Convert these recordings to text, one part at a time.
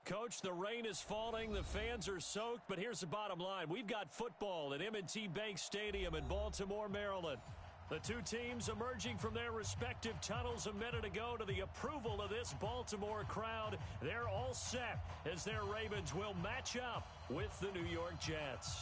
Coach, the rain is falling, the fans are soaked, but here's the bottom line. We've got football at M&T Bank Stadium in Baltimore, Maryland. The two teams emerging from their respective tunnels a minute ago to the approval of this Baltimore crowd. They're all set as their Ravens will match up with the New York Jets.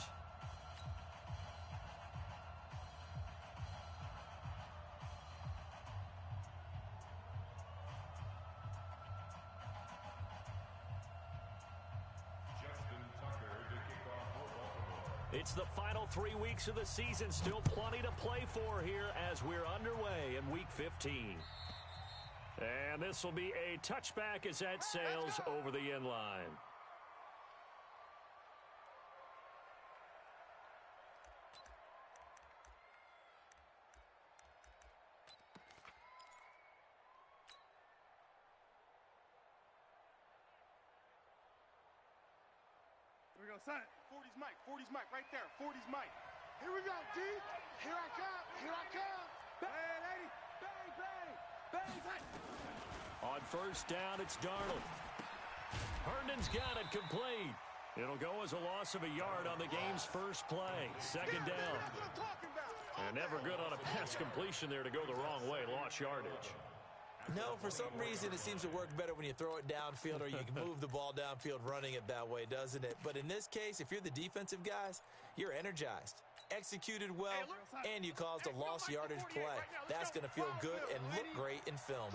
It's the final 3 weeks of the season. Still plenty to play for here as we're underway in Week 15. And this will be a touchback as that sails over the end line. Here we go, son. 40's Mike. 40's Mike right there. 40's Mike. Here we go, D. Here I come. Here I come. Bang, lady. Bang, bang. Bang, bang. On first down, it's Darnold. Herndon's got it complete. It'll go as a loss of a yard on the game's first play. Second down. That's what I'm talking about. And never good on a pass completion there to go the wrong way. Lost yardage. No, for some reason it seems to work better when you throw it downfield or you can move the ball downfield running it that way, doesn't it? But in this case, if you're the defensive guys, you're energized, executed well, and you caused a lost yardage play. That's going to feel good and look great in film.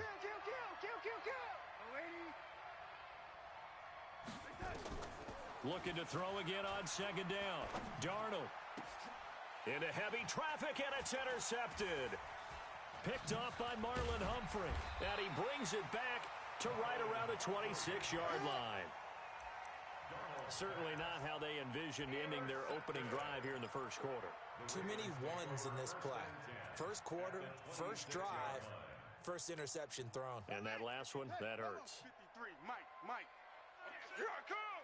Looking to throw again on second down. Darnold into heavy traffic, and it's intercepted. Picked off by Marlon Humphrey. And he brings it back to right around the 26-yard line. Certainly not how they envisioned ending their opening drive here in the first quarter. Too many ones in this play. First quarter, first drive, first interception thrown. And that last one, that hurts. 53, Mike. Here I come.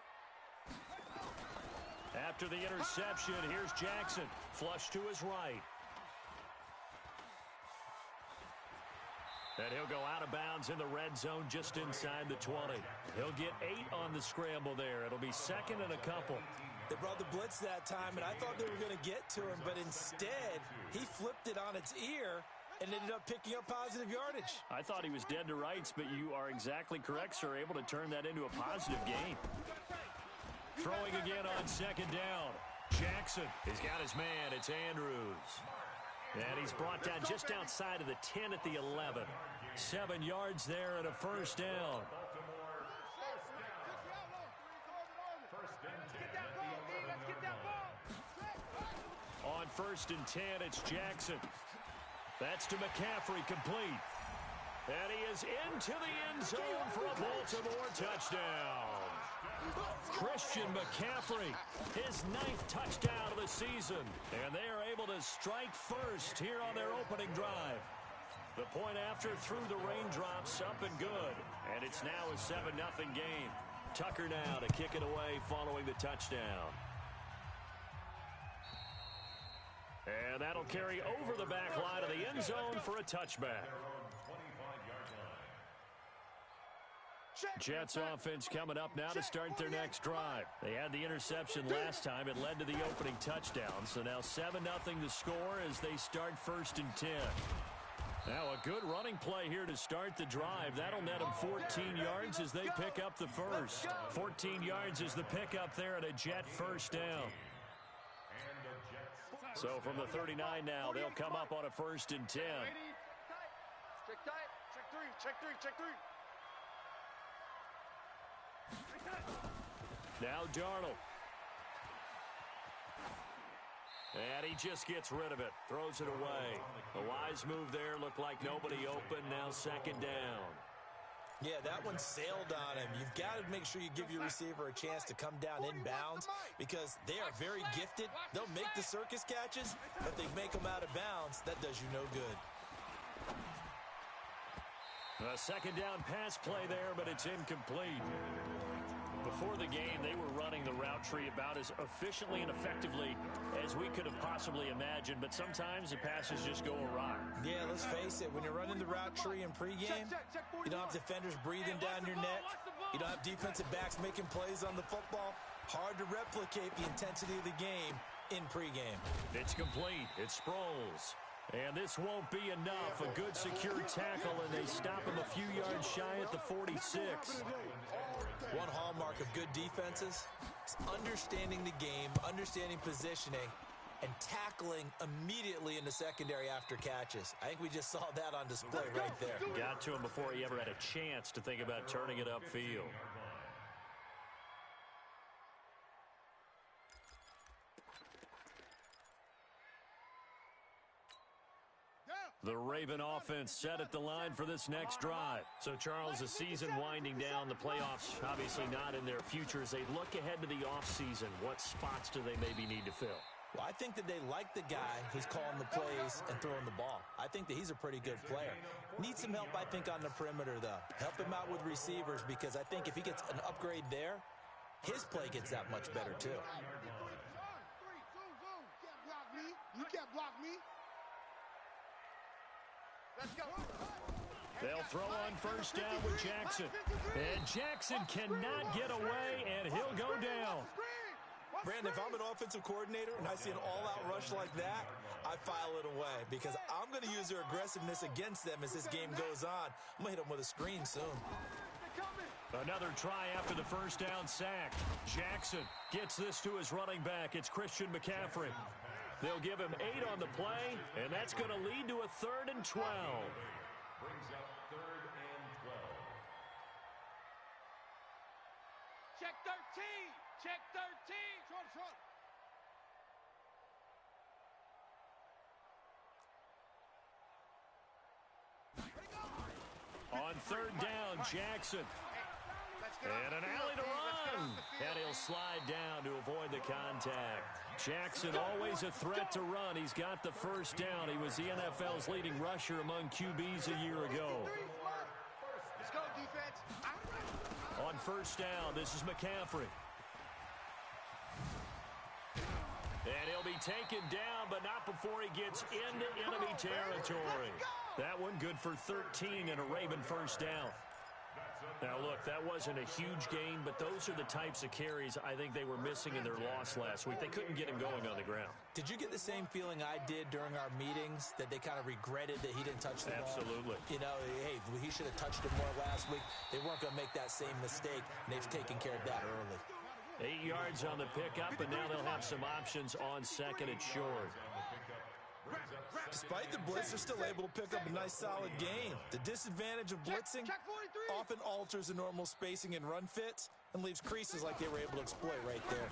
After the interception, here's Jackson. Flush to his right. And he'll go out of bounds in the red zone just inside the 20. He'll get 8 on the scramble there. It'll be second and a couple. They brought the blitz that time, and I thought they were going to get to him, but instead he flipped it on its ear and ended up picking up positive yardage. I thought he was dead to rights, but you are exactly correct, sir, able to turn that into a positive gain. Throwing again on second down. Jackson has got his man. It's Andrews. And he's brought down just outside of the 10 at the 11. 7 yards there and a first down. On first and 10, it's Jackson. That's to McCaffrey, complete. And he is into the end zone for a Baltimore touchdown. Christian McCaffrey, his 9th touchdown of the season. And they are able to strike first here on their opening drive. The point after through the raindrops, up and good. And it's now a 7-0 game. Tucker now to kick it away following the touchdown. And that'll carry over the back line of the end zone for a touchback. Jets offense coming up now to start their next drive. They had the interception last time. It led to the opening touchdown. So now 7-0 the score as they start first and 10. Now a good running play here to start the drive. That'll net them 14 yards as they pick up the first. 14 yards is the pickup there at a Jet first down. So from the 39 now, they'll come up on a first and 10. Check tight. Check three. Now Darnold. And he just gets rid of it. Throws it away. A wise move there. Looked like nobody open. Now second down. Yeah, that one sailed on him. You've got to make sure you give your receiver a chance to come down inbounds because they are very gifted. They'll make the circus catches, but they make them out of bounds. That does you no good. A second down pass play there, but it's incomplete. before the game, they were running the route tree about as efficiently and effectively as we could have possibly imagined, but sometimes the passes just go awry. Yeah, let's face it, when you're running the route tree in pregame, you don't have defenders breathing down your neck. You don't have defensive backs making plays on the football. Hard to replicate the intensity of the game in pregame. It's complete. It's Sproles. And this won't be enough. A good secure tackle, and they stop him a few yards shy at the 46. One hallmark of good defenses is understanding the game, understanding positioning, and tackling immediately in the secondary after catches. I think we just saw that on display right there. Got to him before he ever had a chance to think about turning it upfield. The Raven offense set at the line for this next drive. So, Charles, the season winding down, the playoffs obviously not in their future. As they look ahead to the offseason, what spots do they maybe need to fill? Well, I think that they like the guy who's calling the plays and throwing the ball. I think that he's a pretty good player. Needs some help, I think, on the perimeter, though. Help him out with receivers, because I think if he gets an upgrade there, his play gets that much better, too. 3, 2, 2. Can't block me. You can't block me. Let's go. They'll throw on first down with Jackson. And Jackson cannot get away, and he'll go down. Brandon, if I'm an offensive coordinator and I see an all-out rush like that, I file it away, because I'm going to use their aggressiveness against them as this game goes on. I'm going to hit them with a screen soon. Another try after the first down sack. Jackson gets this to his running back. It's Christian McCaffrey. They'll give him 8 on the play, and that's going to lead to a 3rd and 12. Brings up 3rd and 12. Check 13. Check 13. Short. On 3rd down, Jackson. And an alley to run. And he'll slide down to avoid the contact. Jackson always a threat to run. He's got the first down. He was the NFL's leading rusher among QBs a year ago. Let's go, defense. On first down, this is McCaffrey. And he'll be taken down, but not before he gets into enemy territory. That one good for 13 and a Raven first down. Now, look, that wasn't a huge gain, but those are the types of carries I think they were missing in their loss last week. They couldn't get him going on the ground. Did you get the same feeling I did during our meetings, that they kind of regretted that he didn't touch the ball? Absolutely. You know, hey, he should have touched it more last week. They weren't going to make that same mistake, and they've taken care of that early. 8 yards on the pickup, and now they'll have some options on second and short. Despite the blitz, they're still able to pick up a nice, solid gain. The disadvantage of blitzing often alters the normal spacing and run fits and leaves creases like they were able to exploit right there.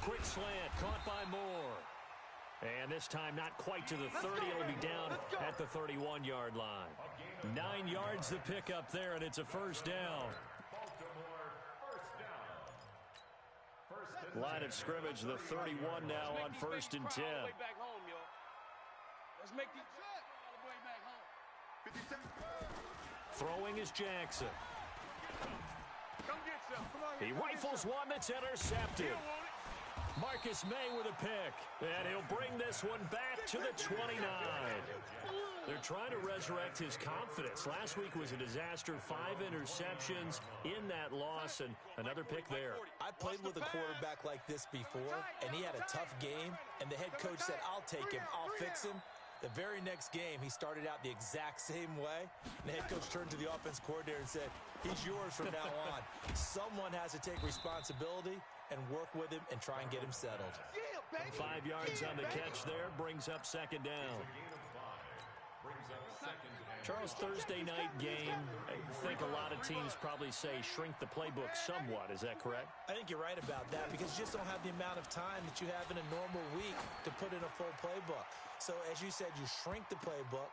Quick slant, caught by Moore. And this time not quite to the 30. It'll be down at the 31-yard line. 9 yards to pick up there, and it's a first down. Line of scrimmage, the 31 now on 1st and 10. Let's make the all the way back home. Throwing is Jackson. Come get some. Come on. He rifles one that's intercepted. Marcus May with a pick. And he'll bring this one back to the 29. They're trying to resurrect his confidence. Last week was a disaster. 5 interceptions in that loss, and another pick there. I played with a quarterback like this before, and he had a tough game, and the head coach said, I'll take him, I'll fix him. The very next game, he started out the exact same way. And the head coach turned to the offense coordinator and said, he's yours from now on. Someone has to take responsibility and work with him and try and get him settled. 5 yards on the catch there, brings up second down. Charles, Thursday night game, I think a lot of teams probably say shrink the playbook somewhat. Is that correct? I think you're right about that, because you just don't have the amount of time that you have in a normal week to put in a full playbook. So as you said, you shrink the playbook,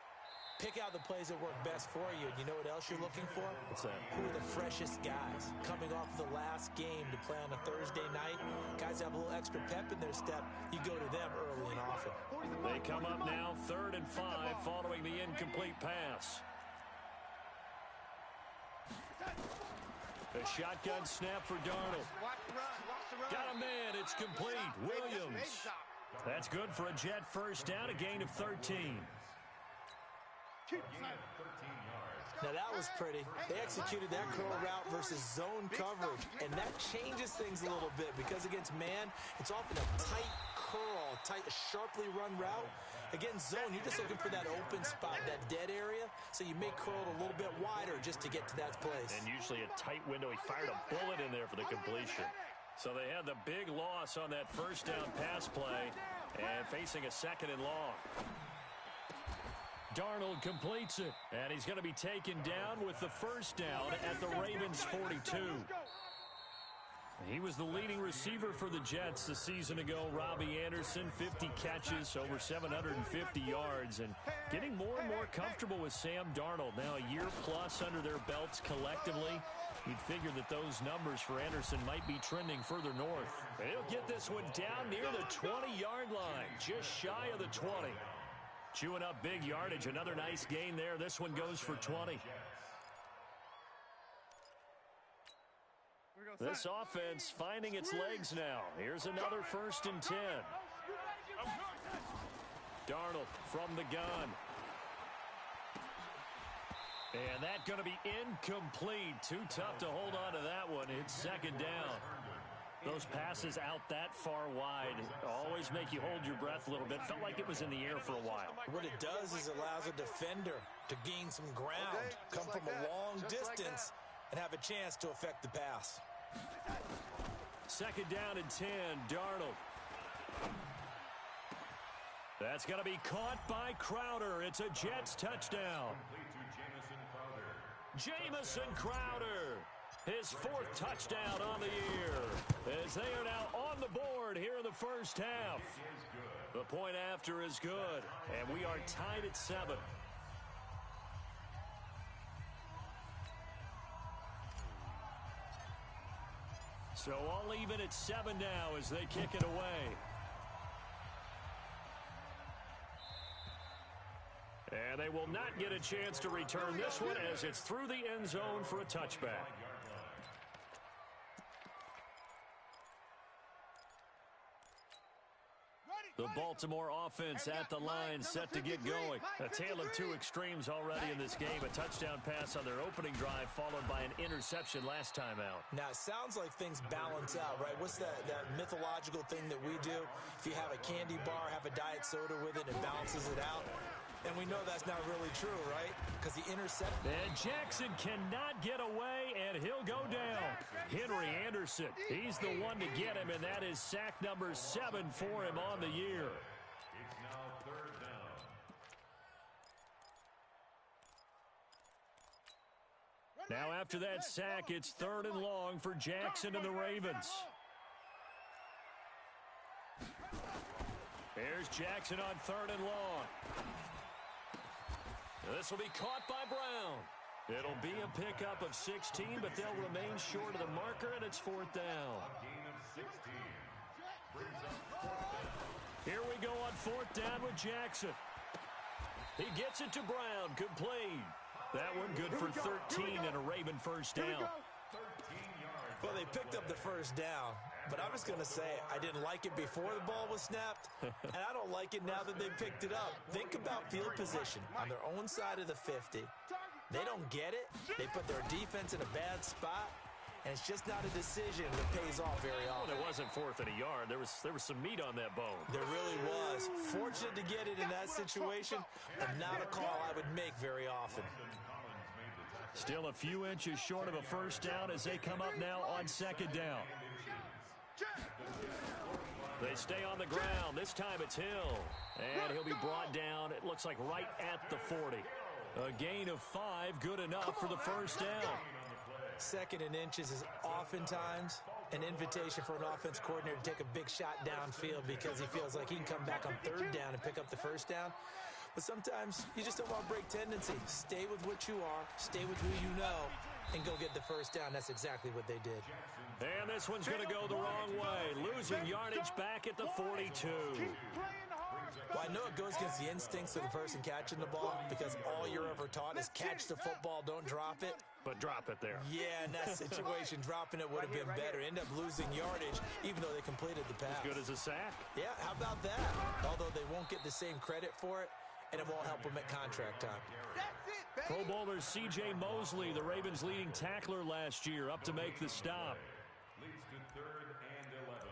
pick out the plays that work best for you. And you know what else you're looking for? What's that? Who are the freshest guys coming off the last game to play on a Thursday night? Guys have a little extra pep in their step. You go to them early and often. They come up now 3rd and 5 following the incomplete pass. A shotgun snap for Darnold. Watch the run. Watch the run. Got a man. It's complete. Williams. That's good for a Jet first down, a gain of 13. Now that was pretty. They executed that curl route versus zone coverage, and that changes things a little bit because against man, it's often a tight curl, tight, sharply run route. Against zone, you're just looking for that open spot, that dead area, so you may curl it a little bit wider just to get to that place. And usually a tight window. He fired a bullet in there for the completion. So they had the big loss on that first down pass play and facing a second and long. Darnold completes it, and he's going to be taken down with the first down at the Ravens' 42. He was the leading receiver for the Jets a season ago. Robbie Anderson, 50 catches, over 750 yards, and getting more and more comfortable with Sam Darnold. Now a year plus under their belts collectively. You'd figure that those numbers for Anderson might be trending further north. He'll get this one down near the 20-yard line, just shy of the 20. Chewing up big yardage. Another nice gain there. This one goes for 20. This offense finding its legs now. Here's another 1st and 10. Darnold from the gun. And that's going to be incomplete. Too tough to hold on to that one. It's second down. Those passes out that far wide always make you hold your breath a little bit. Felt like it was in the air for a while. What it does is it allows a defender to gain some ground, come from a long distance, and have a chance to affect the pass. Second down and 10, Darnold. That's going to be caught by Crowder. It's a Jets touchdown. Jamison Crowder, his 4th touchdown on the year, as they are now on the board here in the first half. The point after is good, and we are tied at 7. So all even at 7 now as they kick it away. And they will not get a chance to return this one as it's through the end zone for a touchback. The Baltimore offense at the line, set to get going. A tale of two extremes already in this game. A touchdown pass on their opening drive, followed by an interception last time out. Now, it sounds like things balance out, right? What's that mythological thing that we do? If you have a candy bar, have a diet soda with it, it balances it out. And we know that's not really true, right? Because the intercept. And Jackson cannot get away, and he'll go down. Henry Anderson, he's the one to get him, and that is sack number 7 for him on the year. It's now 3rd down. Now after that sack, it's 3rd and long for Jackson and the Ravens. Here's Jackson on 3rd and long. This will be caught by Brown. It'll be a pickup of 16, but they'll remain short of the marker, and it's 4th down. Gain of 16. Here we go on 4th down with Jackson. He gets it to Brown, complete. That one good for 13 and a Raven first down. Well, they picked up the first down, but I'm just going to say I didn't like it before the ball was snapped, and I don't like it now that they picked it up. Think about field position on their own side of the 50. They don't get it. They put their defense in a bad spot, and it's just not a decision that pays off very often. Well, it wasn't 4th and a yard. There was some meat on that bone. There really was. Fortunate to get it in that situation, but not a call I would make very often. Still a few inches short of a first down as they come up now on 2nd down. They stay on the ground. This time it's Hill. And he'll be brought down, it looks like right at the 40. A gain of 5, good enough for the first down. 2nd and inches is oftentimes an invitation for an offense coordinator to take a big shot downfield because he feels like he can come back on 3rd down and pick up the first down. But sometimes you just don't want to break tendency. Stay with what you are, stay with who you know, and go get the first down. That's exactly what they did. And this one's going to go the wrong way. Losing yardage back at the 42. Why I know it goes against the instincts of the person catching the ball because all you're ever taught is catch the football, don't drop it. But drop it there. Yeah, in that situation, dropping it would have been better. End up losing yardage, even though they completed the pass. As good as a sack. Yeah, how about that? Although they won't get the same credit for it, and it won't help them at contract time. That's it, baby. Pro Bowler C.J. Mosley, the Ravens' leading tackler last year, up to make the stop. Leads to 3rd and 11.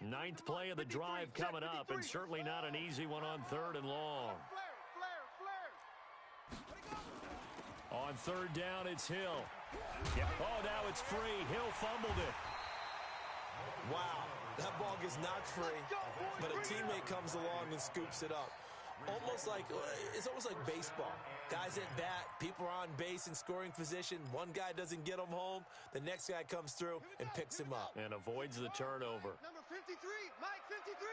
Ninth play of the drive coming up, and certainly not an easy one on 3rd and long. On 3rd down, it's Hill. Oh, now it's free. Hill fumbled it. Wow, that ball gets knocked free, but a teammate comes along and scoops it up. It's almost like baseball. Guys at bat, people are on base in scoring position. One guy doesn't get him home. The next guy comes through and picks him up. And avoids the turnover. Number 53, Mike 53.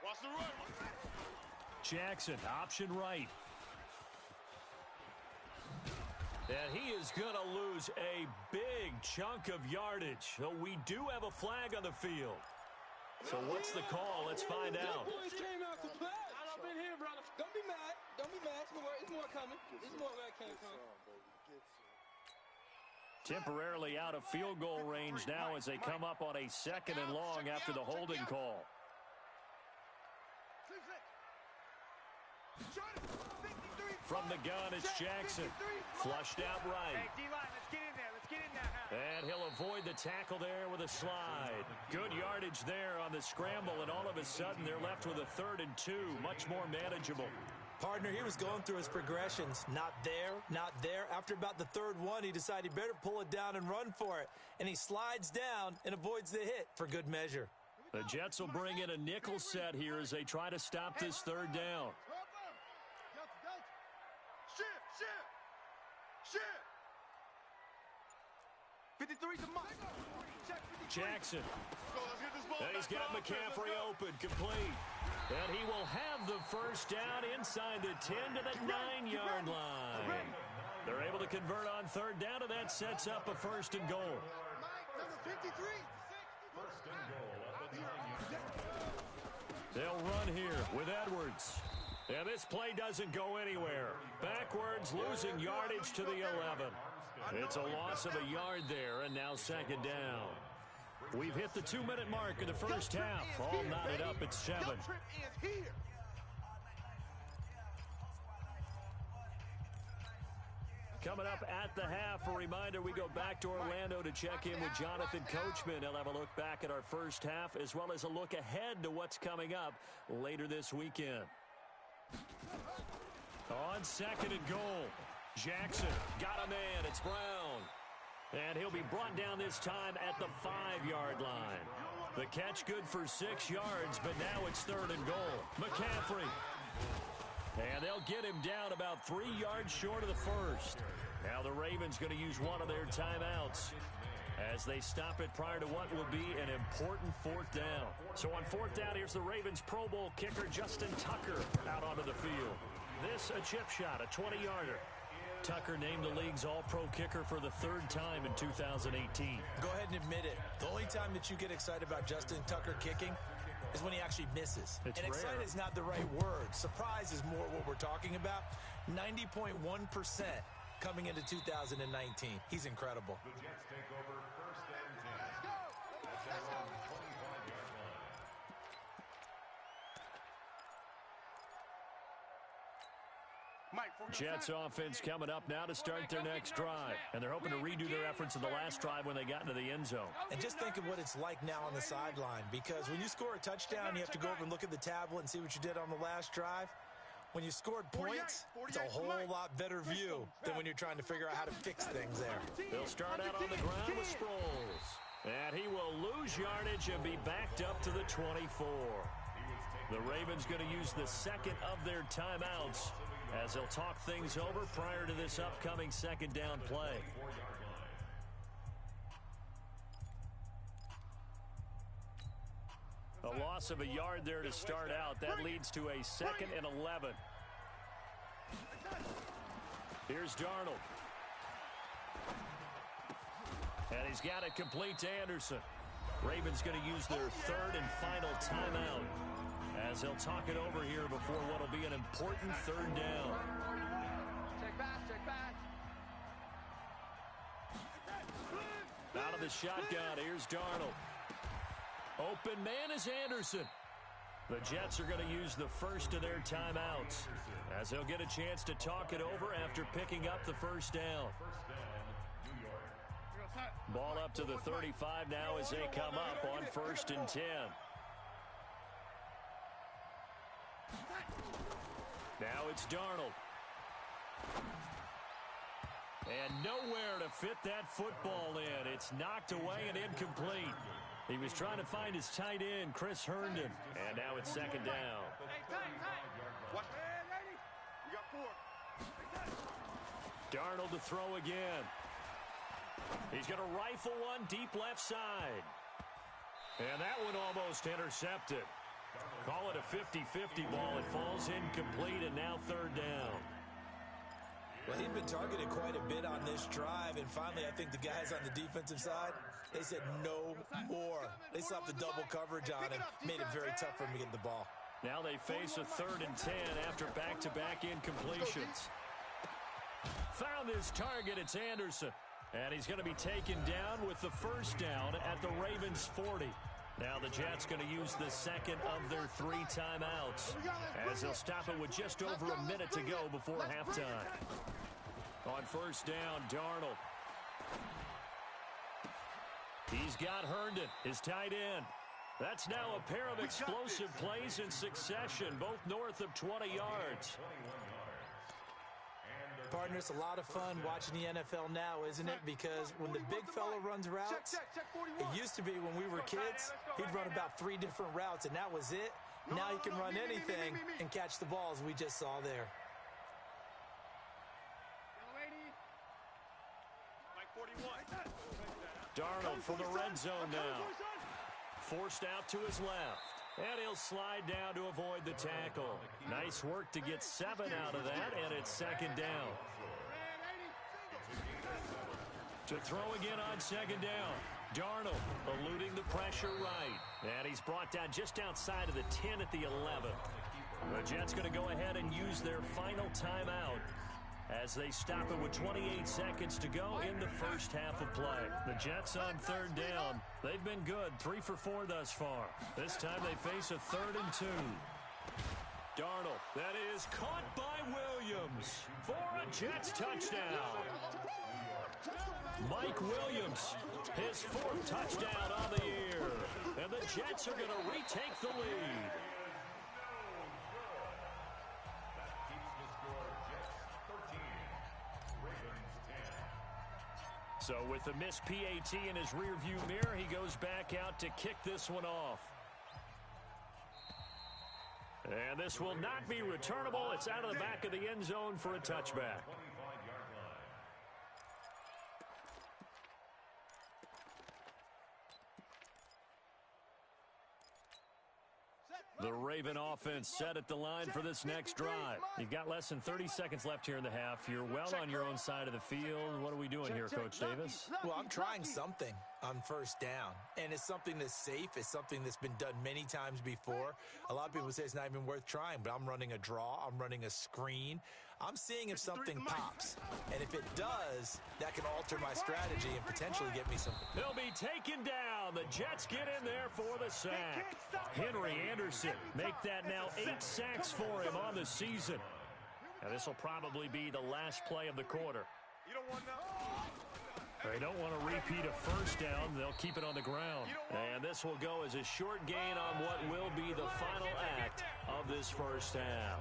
Watch the run. Jackson, option right. And he is going to lose a big chunk of yardage. So we do have a flag on the field. So what's the call? Let's find out. Boys came out to play. I've been here, brother. Don't be mad. Don't be mad. It's more coming. It's more where it came from. Temporarily out of field goal range now as they come up on a 2nd and long after the holding call. From the gun, it's Jackson. Flushed out right. Hey, D-line, let's get in there. Let's get in there. And he'll avoid the tackle there with a slide. Good yardage there on the scramble, and all of a sudden they're left with a 3rd and 2. Much more manageable. Partner, he was going through his progressions. Not there, not there. After about the 3rd one, he decided he better pull it down and run for it. And he slides down and avoids the hit for good measure. The Jets will bring in a nickel set here as they try to stop this 3rd down. Shift. 53 to Mike. Jackson. And he's got McCaffrey open, complete. And he will have the 1st down inside the 10 to the 9-yard line. They're able to convert on 3rd down, and that sets up a 1st and goal. Mike, number 53. 1st and goal at the 9-yard line. They'll run here with Edwards. And this play doesn't go anywhere. Backwards, losing yardage to the 11. It's a loss of a yard there, and now 2nd down. We've hit the 2-minute mark of the 1st half. All knotted up at 7. Coming up at the half, a reminder, we go back to Orlando to check in with Jonathan Coachman. He'll have a look back at our 1st half, as well as a look ahead to what's coming up later this weekend. On 2nd and goal, Jackson got a man. It's Brown. And he'll be brought down this time at the 5-yard line. The catch good for 6 yards, but now it's 3rd and goal. McCaffrey. And they'll get him down about 3 yards short of the 1st. Now the Ravens going to use one of their timeouts as they stop it prior to what will be an important 4th down. So on 4th down, here's the Ravens Pro Bowl kicker Justin Tucker out onto the field. This a chip shot, a 20-yarder. Tucker named the league's all-pro kicker for the 3rd time in 2018. Go ahead and admit it. The only time that you get excited about Justin Tucker kicking is when he actually misses. It's and rare. excited is not the right word. Surprise is more what we're talking about. 90.1% coming into 2019. He's incredible. The Jets take over 1st and 10. Let's go. 25-yard line. Mike, Jets offense coming up now to start their next drive. And they're hoping to redo their efforts in the last drive when they got into the end zone. And just think of what it's like now on the sideline, because when you score a touchdown, you have to go over and look at the tablet and see what you did on the last drive. When you scored points, it's a whole lot better view than when you're trying to figure out how to fix things there. They'll start out on the ground with Sproles. And he will lose yardage and be backed up to the 24. The Ravens going to use the 2nd of their timeouts as they'll talk things over prior to this upcoming 2nd down play. A loss of a yard there to start out. That leads to a 2nd and 11. Here's Darnold. And he's got it complete to Anderson. Ravens going to use their 3rd and final timeout as they'll talk it over here before what will be an important 3rd down. Check back. Out of the shotgun, here's Darnold. Open man is Anderson. The Jets are going to use the first of their timeouts as they'll get a chance to talk it over after picking up the 1st down. Ball up to the 35 now as they come up on 1st and 10. Now it's Darnold. And nowhere to fit that football in. It's knocked away and incomplete. He was trying to find his tight end, Chris Herndon. And now it's 2nd down. Watch. We got 4. Darnold to throw again. He's going to rifle one deep left side. And that one almost intercepted. Call it a 50-50 ball. It falls incomplete, and now 3rd down. Well, he'd been targeted quite a bit on this drive, and finally I think the guys on the defensive side, they said no more. They slapped the double coverage on him, made it very tough for him to get the ball. Now they face a 3rd and 10 after back-to-back incompletions. Found his target, it's Anderson. And he's going to be taken down with the 1st down at the Ravens' 40. Now the Jets going to use the 2nd of their 3 timeouts as they'll stop it with just over a minute to go before halftime. On 1st down, Darnold. He's got Herndon, his tight end. That's now a pair of explosive plays in succession, both north of 20 yards. Partner, it's a lot of fun watching the NFL now, isn't it? Because when the big fella runs routes, it used to be when we were kids, he'd run about 3 different routes, and that was it. Now he can run anything and catch the balls we just saw there. Darnold from the red zone now. Forced out to his left. And he'll slide down to avoid the tackle. Nice work to get 7 out of that, and it's 2nd down. To throw again on 2nd down. Darnold eluding the pressure right. And he's brought down just outside of the 10 at the 11. The Jets going to go ahead and use their final timeout as they stop it with 28 seconds to go in the 1st half of play. The Jets on 3rd down. They've been good, 3 for 4 thus far. This time they face a 3rd and 2. Darnold, that is caught by Williams for a Jets touchdown. Mike Williams, his 4th touchdown on the year. And the Jets are going to retake the lead. So with the missed PAT in his rearview mirror, he goes back out to kick this one off. And this will not be returnable. It's out of the back of the end zone for a touchback. The Raven offense set at the line for this next drive. You've got less than 30 seconds left here in the half. You're well on your own side of the field. What are we doing here, Coach Davis? Well, I'm trying something on 1st down, and it's something that's safe. It's something that's been done many times before. A lot of people say it's not even worth trying, but I'm running a draw. I'm running a screen. I'm seeing if something pops, and if it does, that can alter my strategy and potentially get me some. He'll be taken down. The Jets get in there for the sack. Henry Anderson make that now 8 sacks for him on the season. Now this will probably be the last play of the quarter. You don't want that. They don't want to repeat a 1st down. They'll keep it on the ground. And this will go as a short gain on what will be the final act of this 1st half.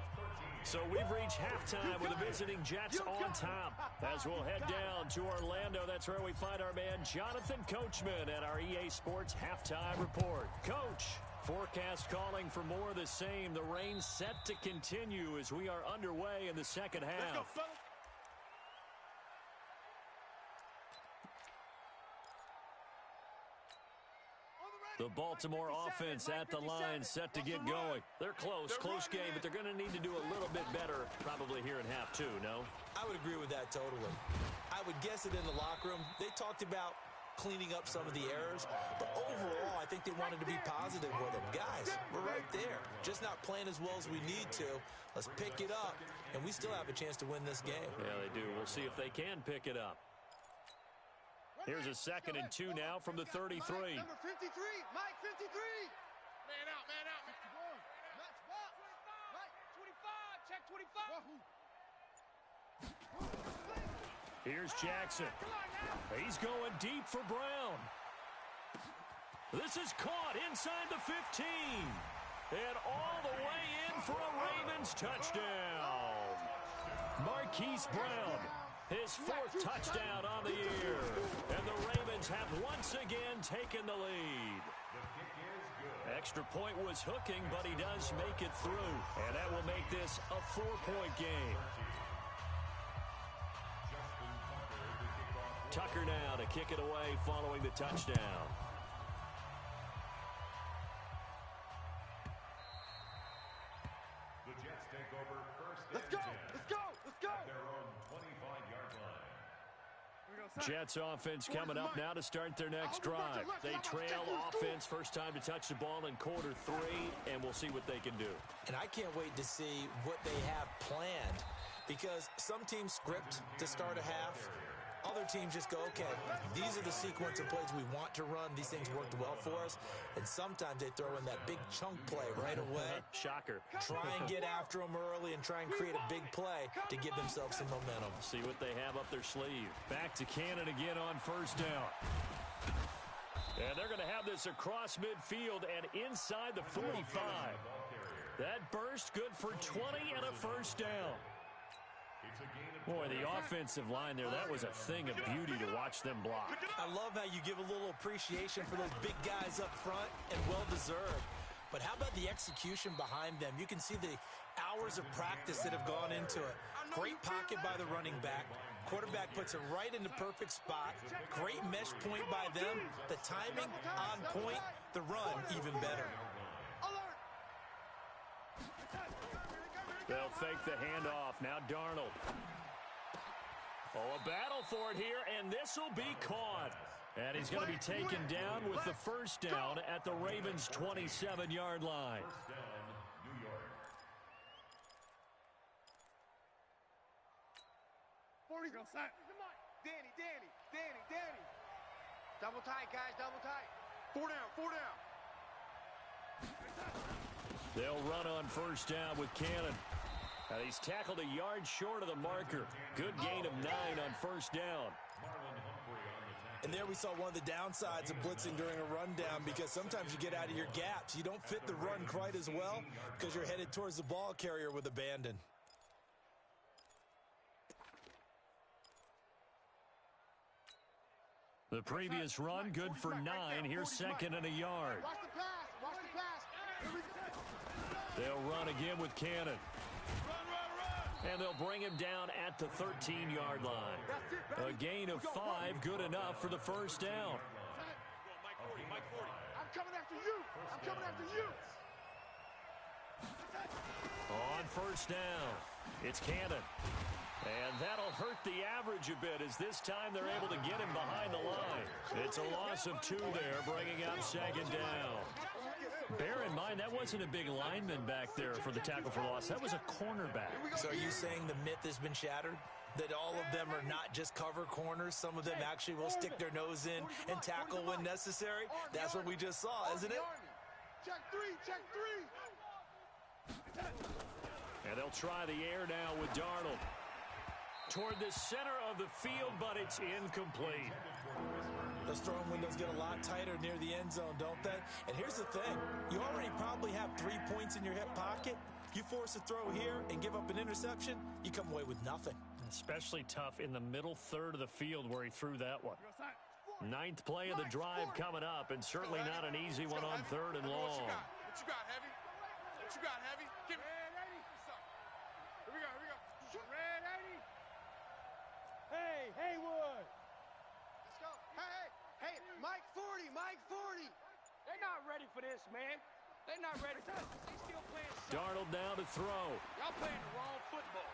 So we've reached halftime with the visiting Jets on top. As we'll head down to Orlando, that's where we find our man Jonathan Coachman at our EA Sports Halftime Report. Coach, forecast calling for more of the same. The rain set to continue as we are underway in the 2nd half. The Baltimore offense at the line, set to get going. They're close game, but they're going to need to do a little bit better probably here in half two, no? I would agree with that totally. I would guess it in the locker room. They talked about cleaning up some of the errors, but overall, I think they wanted to be positive with them. Guys, we're right there. Just not playing as well as we need to. Let's pick it up, and we still have a chance to win this game. Yeah, they do. We'll see if they can pick it up. Here's a 2nd and 2 now from the 33. Number 53, Mike 53. Man out. Match box. Mike 25, check 25. Here's Jackson. He's going deep for Brown. This is caught inside the 15. And all the way in for a Ravens touchdown. Marquise Brown, his 4th touchdown on the year. And the Ravens have once again taken the lead. Extra point was hooking, but he does make it through. And that will make this a 4-point game. Tucker now to kick it away following the touchdown. The Jets take over first and Let's go. 10 at their own 25-yard line. Jets offense coming up now to start their next drive. They trail offense, first time to touch the ball in quarter 3, and we'll see what they can do. And I can't wait to see what they have planned, because some teams script to start a half. Other teams just go, okay, these are the sequence of plays we want to run. These things worked well for us. And sometimes they throw in that big chunk play right away. Shocker. Try and get after them early and try and create a big play to give themselves some momentum. See what they have up their sleeve. Back to Cannon again on first down. And they're going to have this across midfield and inside the 45. That burst good for 20 and a first down. Boy, the offensive line there, that was a thing of beauty to watch them block. I love how you give a little appreciation for those big guys up front, and well-deserved. But how about the execution behind them? You can see the hours of practice that have gone into it. Great pocket by the running back. Quarterback puts it right in the perfect spot. Great mesh point by them. The timing on point. The run even better. They'll fake the handoff. Now Darnold. Oh, a battle for it here, and this will be caught. And he's going to be taken down with the first down at the Ravens' 27-yard line. First down, New York. 40. Danny. Double tight, guys, double tight. 4 down. They'll run on first down with Cannon. And he's tackled a yard short of the marker. Good gain of 9 on first down. And there we saw one of the downsides of blitzing during a rundown, because sometimes you get out of your gaps. You don't fit the run quite as well because you're headed towards the ball carrier with abandon. The previous run good for 9. Here's 2nd and a yard. Watch the pass. They'll run again with Cannon. And they'll bring him down at the 13-yard line. A gain of 5, good enough for the first down. Mike 40. I'm coming after you. On first down, it's Cannon. And that'll hurt the average a bit, as this time they're able to get him behind the line. It's a loss of 2 there, bringing up 2nd down. Bear in mind, that wasn't a big lineman back there for the tackle for loss. That was a cornerback. So are you saying the myth has been shattered? That all of them are not just cover corners? Some of them actually will stick their nose in and tackle when necessary? That's what we just saw, isn't it? Check 3. And they'll try the air now with Darnold. Toward the center of the field, but it's incomplete. Those throwing windows get a lot tighter near the end zone, don't they? And here's the thing. You already probably have 3 points in your hip pocket. You force a throw here and give up an interception, you come away with nothing. Especially tough in the middle third of the field where he threw that one. 9th play of the drive coming up, and certainly not an easy one on 3rd and long. What you got, Heavy? Give me. Here we go. Red 80. Hey, Haywood. Let's go. Hey, Mike 40. They're not ready for this, man. They're not ready for this. They still playing soccer. Darnold now to throw. Y'all playing the wrong football.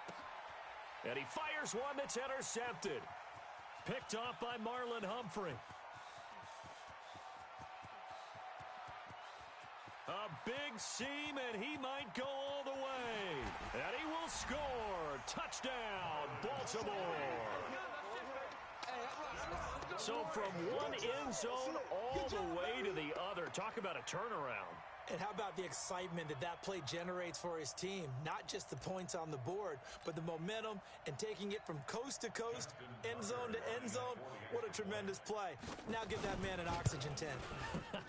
And he fires one that's intercepted. Picked off by Marlon Humphrey. A big seam, and he might go all the way. And he will score. Touchdown, Baltimore. So from one end zone all the way to the other. Talk about a turnaround. And how about the excitement that that play generates for his team? Not just the points on the board, but the momentum and taking it from coast to coast, end zone to end zone. What a tremendous play. Now give that man an oxygen tent.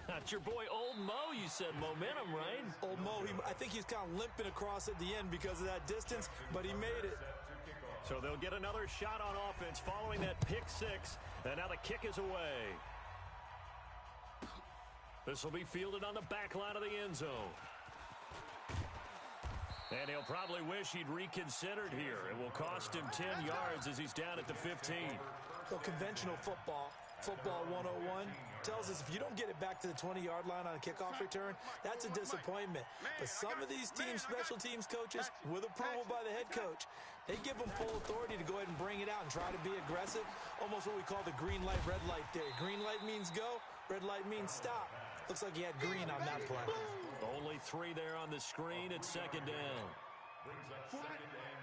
That's your boy Old Mo, you said. Momentum, right? Old Mo, I think he's kind of limping across at the end because of that distance, but he made it. So they'll get another shot on offense following that pick six. And now the kick is away. This will be fielded on the back line of the end zone. And he'll probably wish he'd reconsidered here. It will cost him 10 yards as he's down at the 15. Well, conventional football 101, tells us if you don't get it back to the 20-yard line on a kickoff return, that's a disappointment. But some of these teams, special teams coaches, with approval by the head coach, they give them full authority to go ahead and bring it out and try to be aggressive. Almost what we call the green light, red light theory. Green light means go, red light means stop. Looks like he had green on that play. Only 3 there on the screen at second down.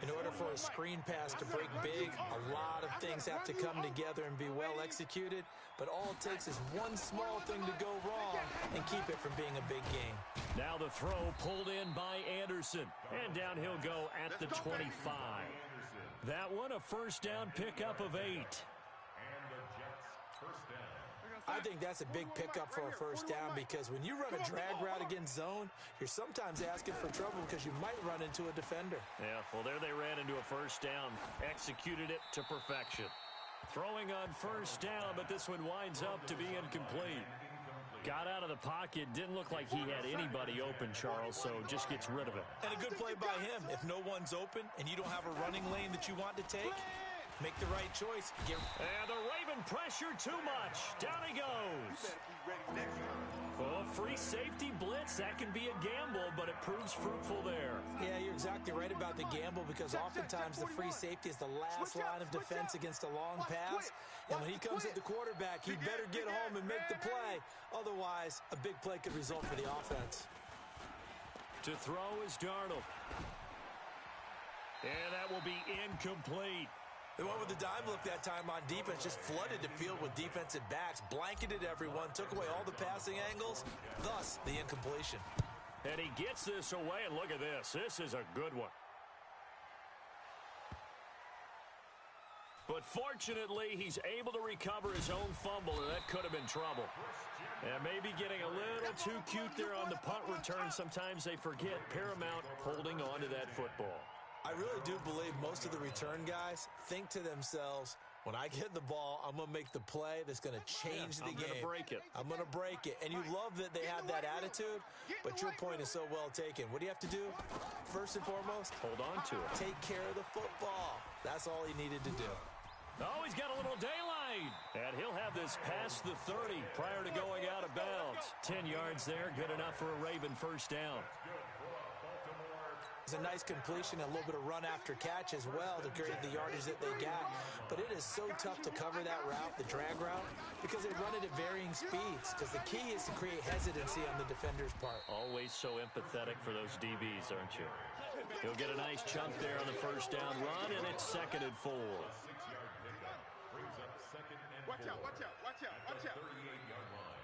In order for a screen pass to break big, a lot of things have to come together and be well executed. But all it takes is one small thing to go wrong and keep it from being a big game. Now the throw pulled in by Anderson. And down he'll go at the 25. That one a first down pickup of 8. I think that's a big pickup for a first down because when you run a drag route against zone, you're sometimes asking for trouble because you might run into a defender. Yeah, well, there they ran into a first down. Executed it to perfection. Throwing on first down, but this one winds up to be incomplete. Got out of the pocket. Didn't look like he had anybody open, Charles, so just gets rid of it. And a good play by him. If no one's open and you don't have a running lane that you want to take, make the right choice. And the Raven pressure too much. Down he goes. Oh, free safety blitz. That can be a gamble, but it proves fruitful there. Yeah, you're exactly right about the gamble because oftentimes the free safety is the last line of defense against a long pass. And when he comes at the quarterback, he'd better get home and make the play. Otherwise, a big play could result for the offense. To throw is Darnold. And that will be incomplete. They went with the dime look that time on defense, just flooded the field with defensive backs, blanketed everyone, took away all the passing angles, thus the incompletion. And he gets this away, and look at this. This is a good one. But fortunately, he's able to recover his own fumble, and that could have been trouble. And maybe getting a little too cute there on the punt return. Sometimes they forget paramount holding on to that football. I really do believe most of the return guys think to themselves, when I get the ball, I'm going to make the play that's going to change the game. I'm going to break it. I'm going to break it. And you love that they have that attitude, but your point is so well taken. What do you have to do? First and foremost, hold on to it. Take care of the football. That's all he needed to do. Oh, he's got a little daylight. And he'll have this past the 30 prior to going out of bounds. 10 yards there, good enough for a Raven first down. It's a nice completion, a little bit of run after catch as well to create the yardage that they got. But it is so tough to cover that route, the drag route, because they run it at varying speeds. Because the key is to create hesitancy on the defender's part. Always so empathetic for those DBs, aren't you? He'll get a nice chunk there on the first down run, and it's 2nd and 4. Watch out, watch out, watch out, watch out. 38-yard line.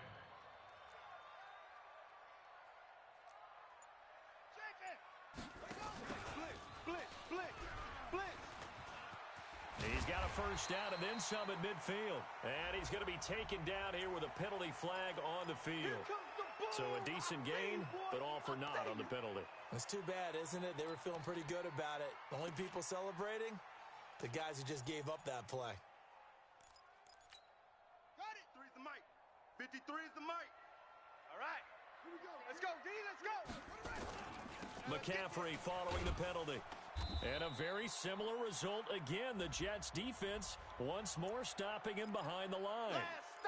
He's got a first down and then some at midfield. And he's going to be taken down here with a penalty flag on the field. So a decent gain, but all for naught on the penalty. It's too bad, isn't it? They were feeling pretty good about it. The only people celebrating, the guys who just gave up that play. Got it. 3's the mic. 53 is the mic. All right. Here we go. Let's go, D. Let's go. McCaffrey following the penalty. And a very similar result again. The Jets defense once more stopping him behind the line.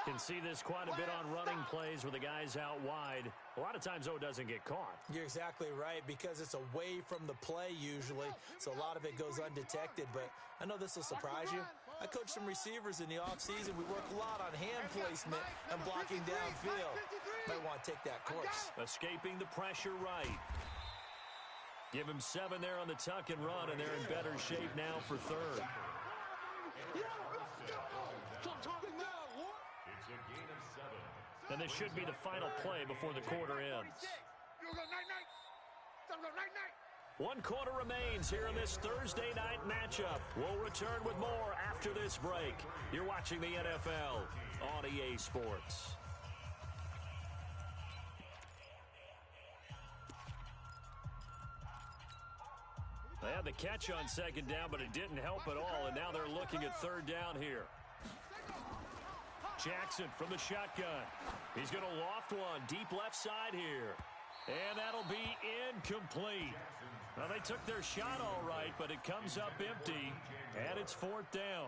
Can see this quite a bit on running plays where the guy's out wide. A lot of times, though, it doesn't get caught. You're exactly right, because it's away from the play usually, so a lot of it goes undetected. But I know this will surprise you. I coach some receivers in the offseason. We work a lot on hand placement and blocking downfield. Might want to take that course. Escaping the pressure right. Give him 7 there on the tuck and run, and they're in better shape now for third. And this should be the final play before the quarter ends. 1 quarter remains here in this Thursday night matchup. We'll return with more after this break. You're watching the NFL on EA Sports. They had the catch on second down, but it didn't help at all, and now they're looking at third down here. Jackson from the shotgun. He's going to loft one deep left side here. And that'll be incomplete. Well, they took their shot all right, but it comes up empty, and it's 4th down.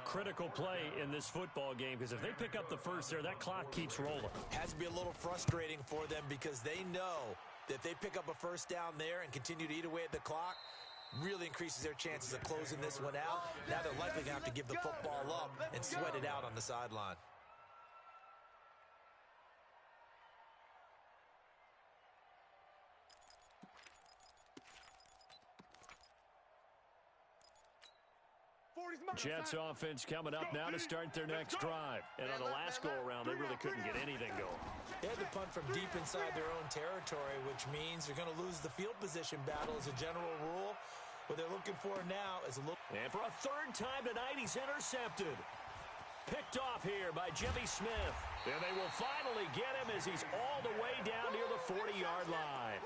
Critical play in this football game, because if they pick up the first there, that clock keeps rolling. Has to be a little frustrating for them, because they know that if they pick up a first down there and continue to eat away at the clock, really increases their chances of closing this one out. Now they're likely going to have to give the football up and sweat it out on the sideline. Jets offense coming up now to start their next drive. And on the last go-around, they really couldn't get anything going. They had to punt from deep inside their own territory, which means they're going to lose the field position battle as a general rule. What they're looking for now is a look. And for a 3rd time tonight, he's intercepted. Picked off here by Jimmy Smith. And they will finally get him as he's all the way down near the 40-yard line.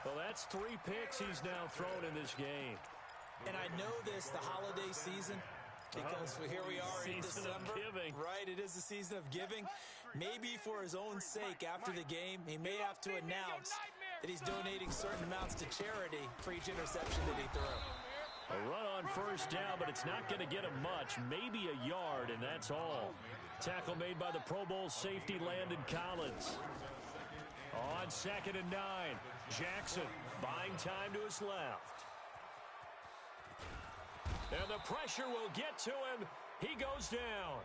Well, that's 3 picks he's now thrown in this game. And I know this, the holiday season, because here we are in December. Right, it is the season of giving. Maybe for his own sake, after the game, he may have to announce that he's donating certain amounts to charity for each interception that he threw. A run on first down, but it's not going to get him much. Maybe a yard, and that's all. Tackle made by the Pro Bowl safety, Landon Collins. On 2nd and 9, Jackson buying time to his left. And the pressure will get to him. He goes down.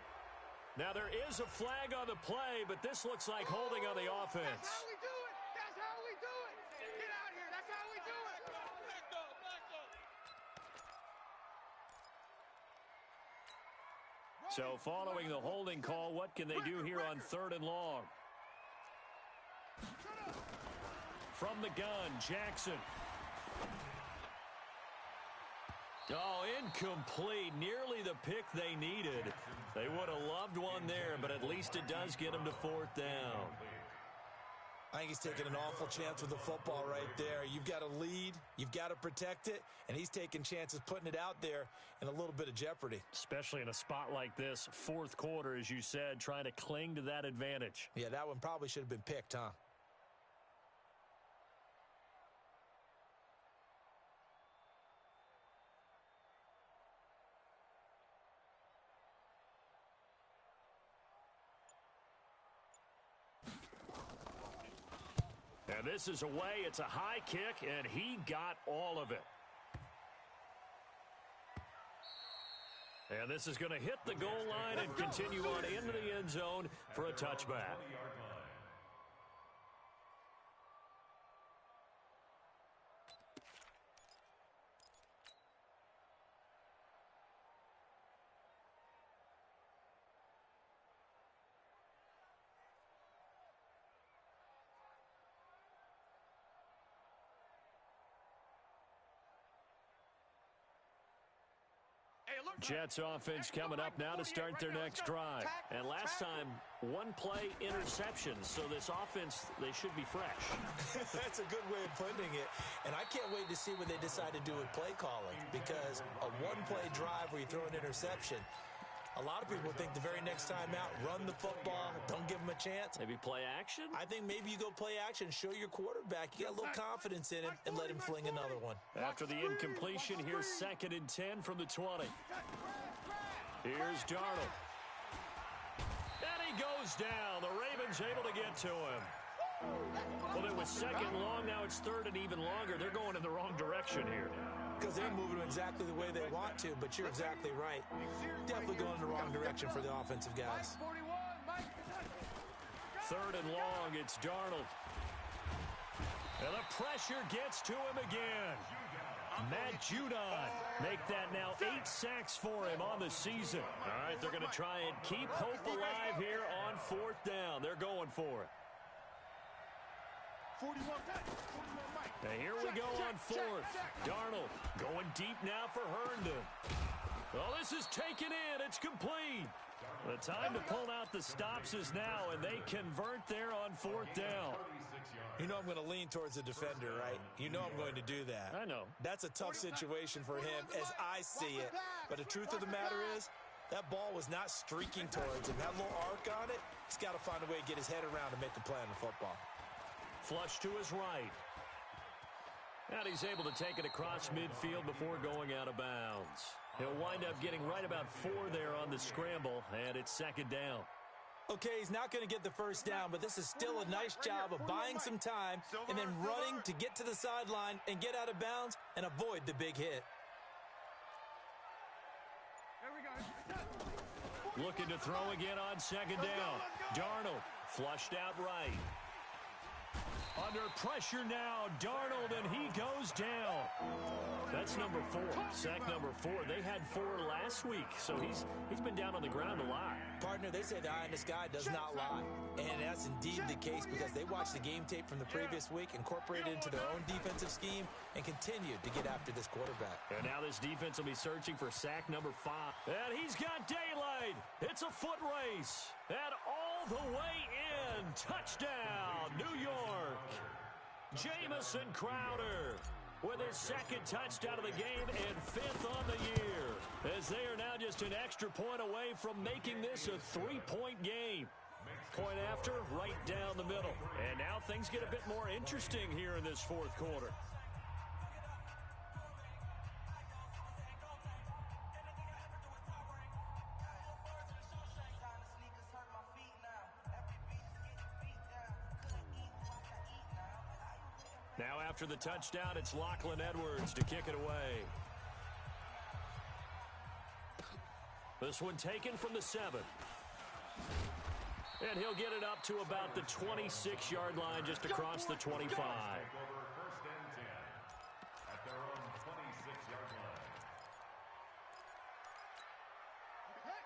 Now there is a flag on the play, but this looks like holding on the offense. That's how we do it. That's how we do it. Get out here. That's how we do it. Back up, back up. So following the holding call, what can they do here on 3rd and long? From the gun, Jackson. Oh, incomplete. Nearly the pick they needed. They would have loved one there, but at least it does get them to 4th down. I think he's taking an awful chance with the football right there. You've got to lead, you've got to protect it, and he's taking chances putting it out there in a little bit of jeopardy. Especially in a spot like this, 4th quarter, as you said, trying to cling to that advantage. Yeah, that one probably should have been picked, huh? And this is away. It's a high kick, and he got all of it. And this is going to hit the goal line and continue on into the end zone for a touchback. Jets offense coming up now to start their next drive. And last time, 1 play interception. So this offense, they should be fresh. That's a good way of putting it. And I can't wait to see what they decide to do with play calling, because a 1-play drive where you throw an interception, a lot of people think the very next time out, run the football, don't give them a chance. Maybe play action? I think maybe you go play action, show your quarterback you got a little confidence in him, and let him fling another one. After the incompletion, here's 2nd and 10 from the 20. Here's Darnold. goes down. The Ravens able to get to him. Well, it was second long. Now it's third and even longer. They're going in the wrong direction here. Because they're moving exactly the way they want to, but you're exactly right. Definitely going in the wrong direction for the offensive guys. Third and long, it's Darnold. And the pressure gets to him again. Matt Judon make that now 8 sacks for him on the season. All right, they're going to try and keep hope alive here on fourth down. They're going for it. 41 Mike. Now here we go on fourth. Darnold going deep now for Herndon. Well, this is taken in. It's complete. The time to pull out the stops is now, and they convert there on fourth down. You know I'm going to lean towards the defender, right? You know I'm going to do that. I know. That's a tough situation for him as I see it. But the truth of the matter is, that ball was not streaking towards him. That little arc on it, he's got to find a way to get his head around and make a play on the football. Flush to his right. And he's able to take it across midfield before going out of bounds. He'll wind up getting right about 4 there on the scramble, and it's second down. Okay, he's not going to get the first down, but this is still a nice job of buying some time and then running to get to the sideline and get out of bounds and avoid the big hit. Looking to throw again on second down. Darnold flushed out right. Under pressure now, Darnold, and he goes down. That's number 4, sack number 4. They had 4 last week, so he's been down on the ground a lot. Partner, they say the eye in the sky does not lie. And that's indeed the case because they watched the game tape from the previous week, incorporated it into their own defensive scheme, and continued to get after this quarterback. And now this defense will be searching for sack number 5. And he's got daylight. It's a foot race. And all the way in. Touchdown, New York. Jamison Crowder with his second touchdown of the game and 5th on the year, as they are now just an extra point away from making this a 3-point game. Point after, right down the middle. And now things get a bit more interesting here in this fourth quarter. Now after the touchdown, it's Lachlan Edwards to kick it away. This one taken from the 7. And he'll get it up to about the 26-yard line, just across the 25. First and 10 at their own 26-yard line.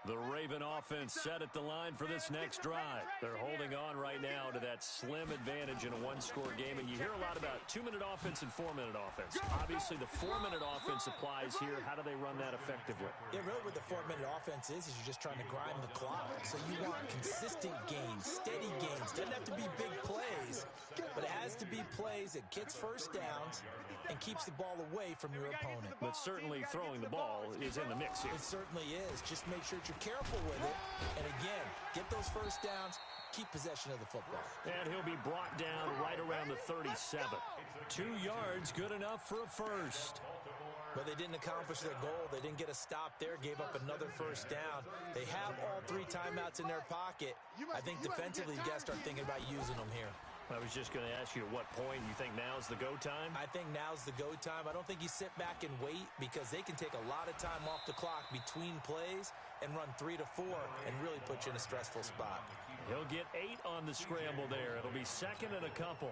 The Raven offense set at the line for this next drive. They're holding on right now to that slim advantage in a one-score game, and you hear a lot about 2-minute offense and 4-minute offense. Obviously, the 4-minute offense applies here. How do they run that effectively? Yeah, really what the 4-minute offense is you're just trying to grind the clock. So you want consistent gains, steady gains. Doesn't have to be big plays, but it has to be plays that gets first downs and keeps the ball away from your opponent. But certainly throwing the ball is in the mix here. It certainly is. Just make sure that you're careful with it. And again, get those first downs, keep possession of the football. And he'll be brought down right around the 37. 2 yards, good enough for a first. But they didn't accomplish their goal. They didn't get a stop there, gave up another first down. They have all 3 timeouts in their pocket. I think defensively, you got to start thinking about using them here. I was just going to ask you at what point you think now's the go time? I think now's the go time. I don't think you sit back and wait because they can take a lot of time off the clock between plays and run 3 to 4 and really put you in a stressful spot. He'll get 8 on the scramble there. It'll be second and a couple.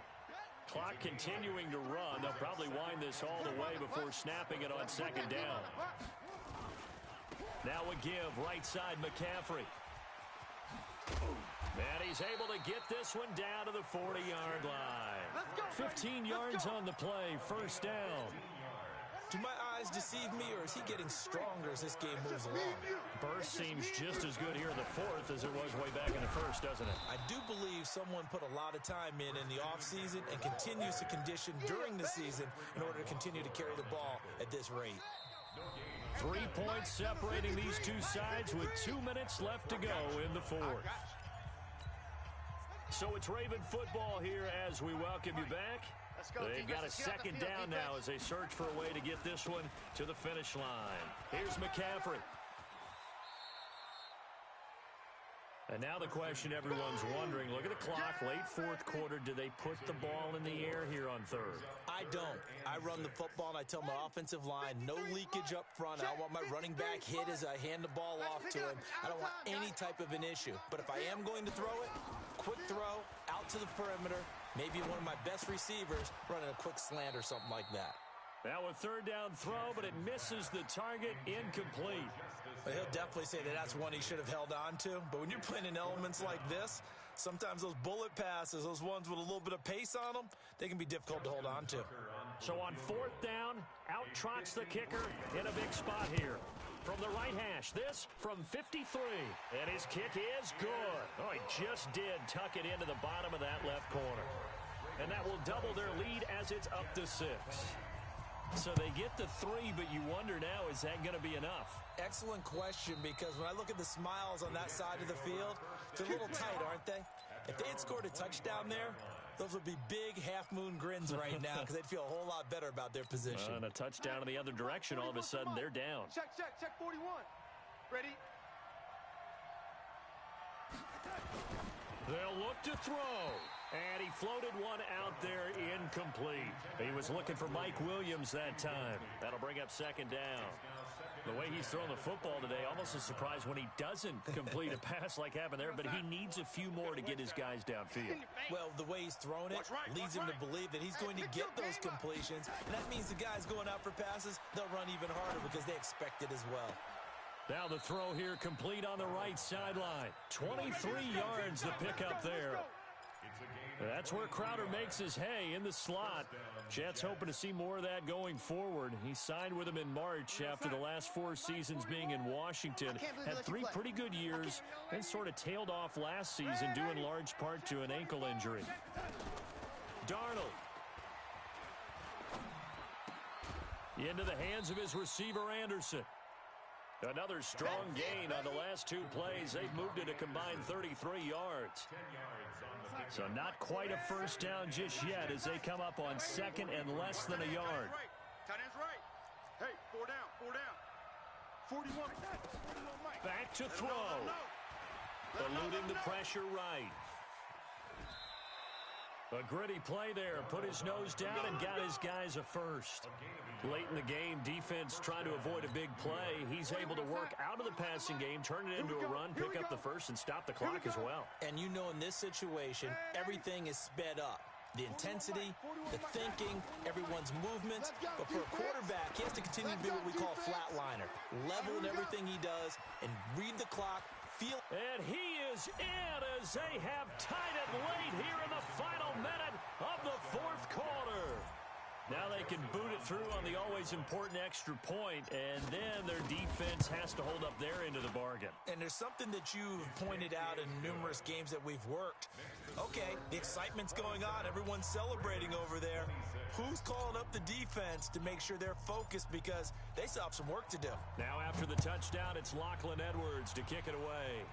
Clock continuing to run. They'll probably wind this all the way before snapping it on second down. Now a give right side McCaffrey. And he's able to get this one down to the 40-yard line. 15 yards on the play, first down. Do my eyes deceive me, or is he getting stronger as this game moves along? Burst seems just as good here in the fourth as it was way back in the first, doesn't it? I do believe someone put a lot of time in the offseason and continues to condition during the season in order to continue to carry the ball at this rate. 3 points separating these two sides with 2 minutes left to go in the fourth. So it's Raven football here as we welcome you back. They've got a second down now as they search for a way to get this one to the finish line. Here's McCaffrey. And now the question everyone's wondering, look at the clock, late fourth quarter. Do they put the ball in the air here on third? I don't. I run the football, and I tell my offensive line, no leakage up front. I don't want my running back hit as I hand the ball off to him. I don't want any type of an issue. But if I am going to throw it, quick throw, out to the perimeter, maybe one of my best receivers running a quick slant or something like that. Now a third down throw, but it misses the target, incomplete. Well, he'll definitely say that that's one he should have held on to. But when you're playing in elements like this, sometimes those bullet passes, those ones with a little bit of pace on them, they can be difficult to hold on to. So on fourth down, out trots the kicker in a big spot here. From the right hash, this from 53. And his kick is good. Oh, he just did tuck it into the bottom of that left corner. And that will double their lead as it's up to 6. So they get the 3, but you wonder now, is that going to be enough? Excellent question, because when I look at the smiles on that side of the field, they're a little tight, aren't they? If they had scored a touchdown there, those would be big half-moon grins right now because they'd feel a whole lot better about their position. And a touchdown in the other direction, all of a sudden they're down. Check 41. Ready? They'll look to throw. And he floated one out there incomplete. He was looking for Mike Williams that time. That'll bring up second down. The way he's throwing the football today, almost a surprise when he doesn't complete a pass like happened there, but he needs a few more to get his guys downfield. Well, the way he's throwing it leads him to believe that he's going to get those completions, and that means the guys going out for passes, they'll run even harder because they expect it as well. Now the throw here complete on the right sideline. 23 yards to pick up there. That's where Crowder makes his hay in the slot. Jets hoping to see more of that going forward. He signed with him in March after the last 4 seasons being in Washington. Had 3 pretty good years and sort of tailed off last season due in large part to an ankle injury. Darnold. Into the hands of his receiver, Anderson. Another strong gain on the last 2 plays. They've moved it a combined 33 yards. So not quite a first down just yet as they come up on second and less than a yard. Tight end's right. Hey, 4 down. 41. Back to throw. Eluding the pressure right. A gritty play there. Put his nose down and got his guys a first. Late in the game, defense trying to avoid a big play. He's able to work out of the passing game, turn it into a run, pick up the first, and stop the clock as well. And you know in this situation, everything is sped up. The intensity, the thinking, everyone's movements. But for a quarterback, he has to continue to be what we call a flatliner. Level in everything he does and read the clock. And he is in as they have tied it late here in the final minute of the fourth quarter. Now they can boot it through on the always important extra point, and then their defense has to hold up their end of the bargain. And there's something that you've pointed out in numerous games that we've worked. Okay, the excitement's going on. Everyone's celebrating over there. Who's calling up the defense to make sure they're focused because they still have some work to do? Now after the touchdown, it's Lachlan Edwards to kick it away.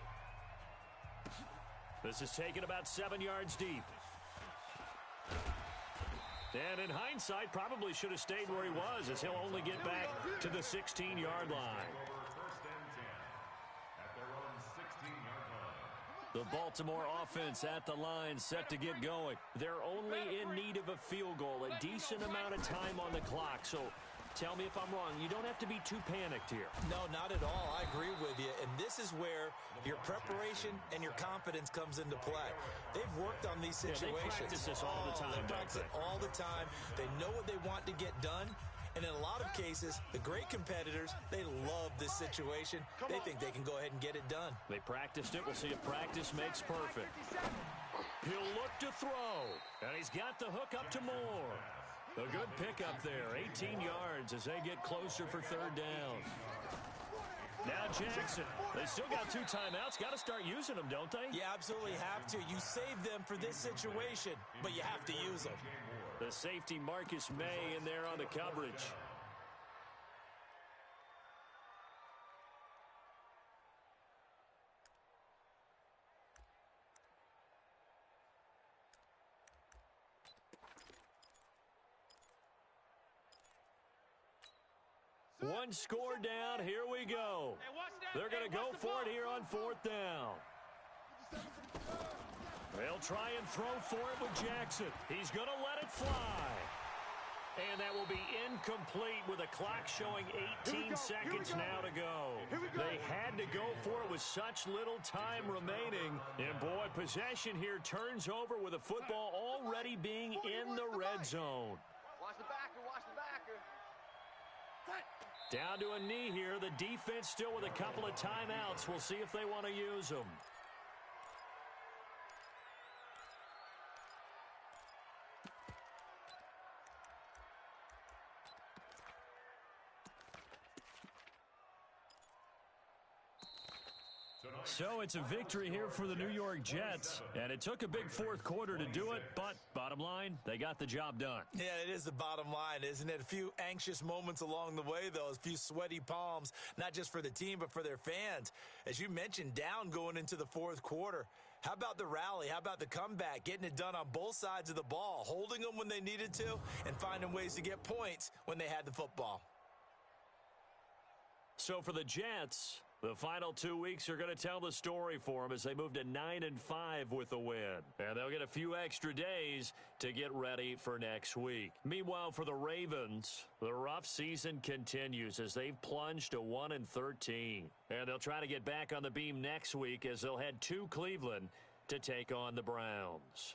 This is taken about 7 yards deep. And in hindsight, probably should have stayed where he was as he'll only get back to the 16-yard line. The Baltimore offense at the line set to get going. They're only in need of a field goal, a decent amount of time on the clock. So tell me if I'm wrong. You don't have to be too panicked here. No, not at all. I agree with you. And this is where your preparation and your confidence comes into play. They've worked on these situations. They practice this all the time. They practice it all the time. They know what they want to get done. And in a lot of cases, the great competitors, they love this situation. They think they can go ahead and get it done. They practiced it. We'll see if practice makes perfect. He'll look to throw. And he's got the hook up to Moore. A good pickup there. 18 yards as they get closer for third down. Now Jackson. They still got 2 timeouts. Got to start using them, don't they? You absolutely have to. You save them for this situation, but you have to use them. The safety Marcus May in there on the coverage. One score down. Here we go. They're going to go for it here on fourth down. They'll try and throw for it with Jackson. He's going to let it fly. And that will be incomplete with the clock showing 18 seconds now to go. They had to go for it with such little time remaining. And, boy, possession here turns over with the football already being in the red zone. Watch the backer, watch the backer. Down to a knee here. The defense still with a couple of timeouts. We'll see if they want to use them. So it's a victory here for the New York Jets, and it took a big fourth quarter to do it, but bottom line, they got the job done. Yeah, it is the bottom line, isn't it? A few anxious moments along the way, though, a few sweaty palms, not just for the team, but for their fans. As you mentioned, down going into the fourth quarter. How about the rally? How about the comeback? Getting it done on both sides of the ball, holding them when they needed to, and finding ways to get points when they had the football. So for the Jets, the final 2 weeks are going to tell the story for them as they move to 9-5 with a win. And they'll get a few extra days to get ready for next week. Meanwhile, for the Ravens, the rough season continues as they've plunged to 1-13. And they'll try to get back on the beam next week as they'll head to Cleveland to take on the Browns.